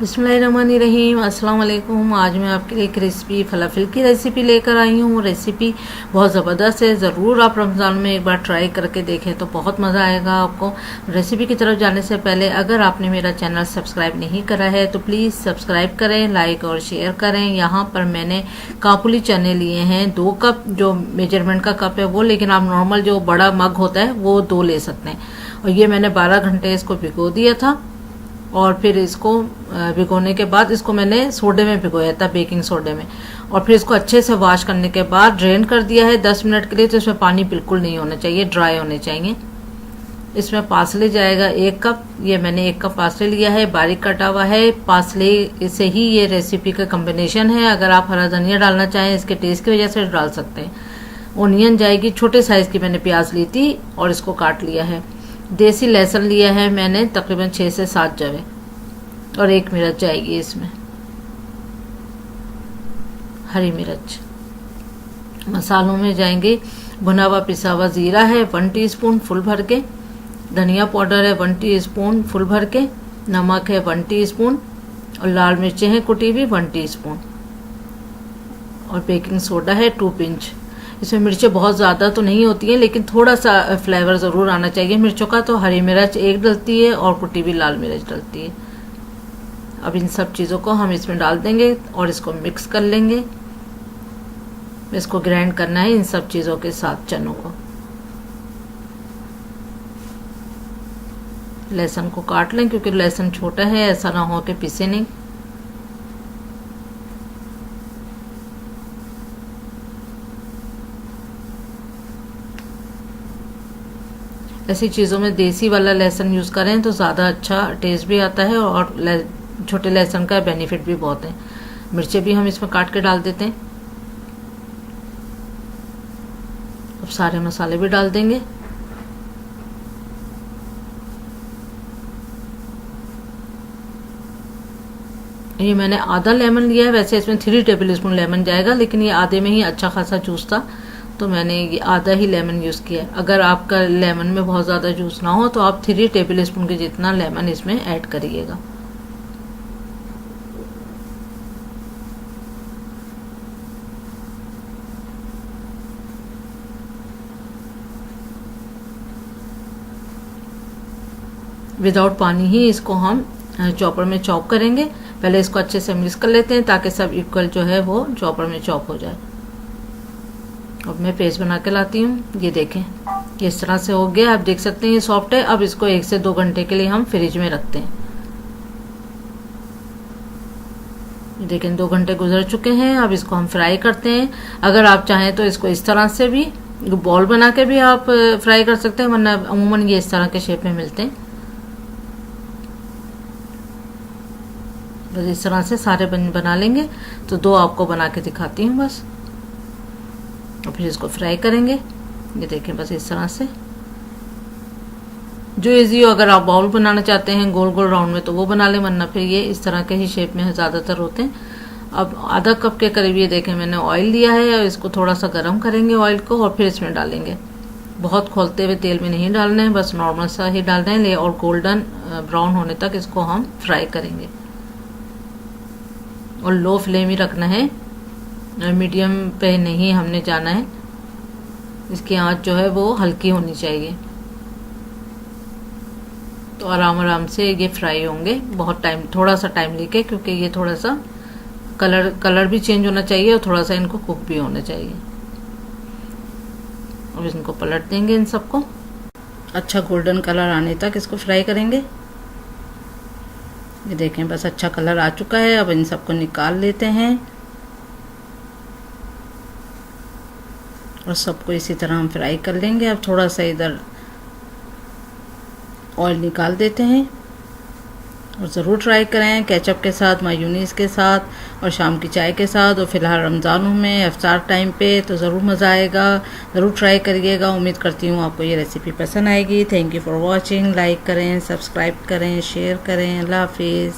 बिस्मिल्लाहिर्रहमानिर्रहीम। अस्सलाम वालेकुम। आज मैं आपके लिए एक रेसिपी फ़लाफ़िल की रेसिपी लेकर आई हूँ। रेसिपी बहुत ज़बरदस्त है, ज़रूर आप रमज़ान में एक बार ट्राई करके देखें तो बहुत मज़ा आएगा आपको। रेसिपी की तरफ जाने से पहले अगर आपने मेरा चैनल सब्सक्राइब नहीं करा है तो प्लीज़ सब्सक्राइब करें, लाइक और शेयर करें। यहाँ पर मैंने काबुली चने लिए हैं 2 कप, जो मेजरमेंट का कप है वो, लेकिन आप नॉर्मल जो बड़ा मग होता है वो 2 ले सकते हैं। और ये मैंने 12 घंटे इसको भिगो दिया था और फिर इसको भिगोने के बाद इसको मैंने सोडे में भिगोया था, बेकिंग सोडे में, और फिर इसको अच्छे से वॉश करने के बाद ड्रेन कर दिया है 10 मिनट के लिए। तो इसमें पानी बिल्कुल नहीं होना चाहिए, ड्राई होने चाहिए। इसमें पासले जाएगा 1 कप, ये मैंने 1 कप पासले लिया है, बारीक कटा हुआ है। पासले से ही ये रेसिपी का कम्बिनेशन है। अगर आप हरा धनिया डालना चाहें इसके टेस्ट की वजह से डाल सकते हैं। ओनियन जाएगी, छोटे साइज़ की मैंने प्याज ली थी और इसको काट लिया है। देसी लहसुन लिया है मैंने तकरीबन 6 से 7 जवे, और 1 मिर्च जाएगी इसमें, हरी मिर्च। मसालों में जाएंगे भुना हुआ पिसा हुआ ज़ीरा है 1 टीस्पून फुल भर के, धनिया पाउडर है 1 टीस्पून फुल भर के, नमक है 1 टीस्पून, और लाल मिर्चें हैं कुटी हुई 1 टीस्पून, और बेकिंग सोडा है 2 पिंच। इसमें मिर्चें बहुत ज़्यादा तो नहीं होती हैं, लेकिन थोड़ा सा फ्लेवर ज़रूर आना चाहिए मिर्चों का। तो हरी मिर्च 1 डलती है और कुटी हुई लाल मिर्च डलती है। अब इन सब चीज़ों को हम इसमें डाल देंगे और इसको मिक्स कर लेंगे। इसको ग्राइंड करना है इन सब चीज़ों के साथ, चनों को। लहसुन को काट लें क्योंकि लहसुन छोटा है, ऐसा ना हो कि पीसे नहीं। ऐसी चीज़ों में देसी वाला लहसुन यूज़ करें तो ज़्यादा अच्छा टेस्ट भी आता है, और छोटे लहसुन का बेनिफिट भी बहुत है। मिर्चें भी हम इसमें काट के डाल देते हैं। अब सारे मसाले भी डाल देंगे। ये मैंने आधा लेमन लिया है, वैसे इसमें 3 टेबल स्पून लेमन जाएगा, लेकिन ये आधे में ही अच्छा खासा जूस था तो मैंने ये आधा ही लेमन यूज़ किया है। अगर आपका लेमन में बहुत ज़्यादा जूस ना हो तो आप 3 टेबल स्पून के जितना लेमन इसमें ऐड करिएगा। विदाउट पानी ही इसको हम चॉपर में चॉप करेंगे। पहले इसको अच्छे से मिक्स कर लेते हैं ताकि सब इक्वल जो है वो चॉपर में चॉप हो जाए। अब मैं पेस्ट बना के लाती हूँ। ये देखें, ये इस तरह से हो गया, आप देख सकते हैं ये सॉफ्ट है। अब इसको 1 से 2 घंटे के लिए हम फ्रिज में रखते हैं। देखें 2 घंटे गुजर चुके हैं। अब इसको हम फ्राई करते हैं। अगर आप चाहें तो इसको इस तरह से भी बॉल बना के भी आप फ्राई कर सकते हैं, वरना अमूमन ये इस तरह के शेप में मिलते हैं। बस इस तरह से सारे बना लेंगे। तो 2 आपको बना के दिखाती हूँ बस, और फिर इसको फ्राई करेंगे। ये देखें बस इस तरह से, जो इजी हो। अगर आप बाउल बनाना चाहते हैं गोल गोल राउंड में तो वो बना लें, वरना फिर ये इस तरह के ही शेप में ज़्यादातर होते हैं। अब आधा कप के करीब ये देखें मैंने ऑयल लिया है, और इसको थोड़ा सा गर्म करेंगे ऑयल को, और फिर इसमें डालेंगे। बहुत खोलते हुए तेल में नहीं डालना है, बस नॉर्मल सा ही डालना है, और गोल्डन ब्राउन होने तक इसको हम फ्राई करेंगे। और लो फ्लेम ही रखना है, मीडियम पे नहीं हमने जाना है। इसकी आंच जो है वो हल्की होनी चाहिए, तो आराम आराम से ये फ्राई होंगे। बहुत टाइम, थोड़ा सा टाइम लेके, क्योंकि ये थोड़ा सा कलर भी चेंज होना चाहिए और थोड़ा सा इनको कुक भी होना चाहिए। अब इनको पलट देंगे, इन सबको अच्छा गोल्डन कलर आने तक इसको फ्राई करेंगे। ये देखें बस अच्छा कलर आ चुका है। अब इन सबको निकाल लेते हैं, और सबको इसी तरह हम फ्राई कर लेंगे। अब थोड़ा सा इधर ऑयल निकाल देते हैं, और ज़रूर ट्राई करें केचप के साथ, मायोनीज़ के साथ, और शाम की चाय के साथ। और फिलहाल रमज़ानों में इफ्तार टाइम पे तो ज़रूर मज़ा आएगा, ज़रूर ट्राई करिएगा। उम्मीद करती हूँ आपको ये रेसिपी पसंद आएगी। Thank you for watching. Like करें, सब्सक्राइब करें, शेयर करें। अल्लाह हाफिज़।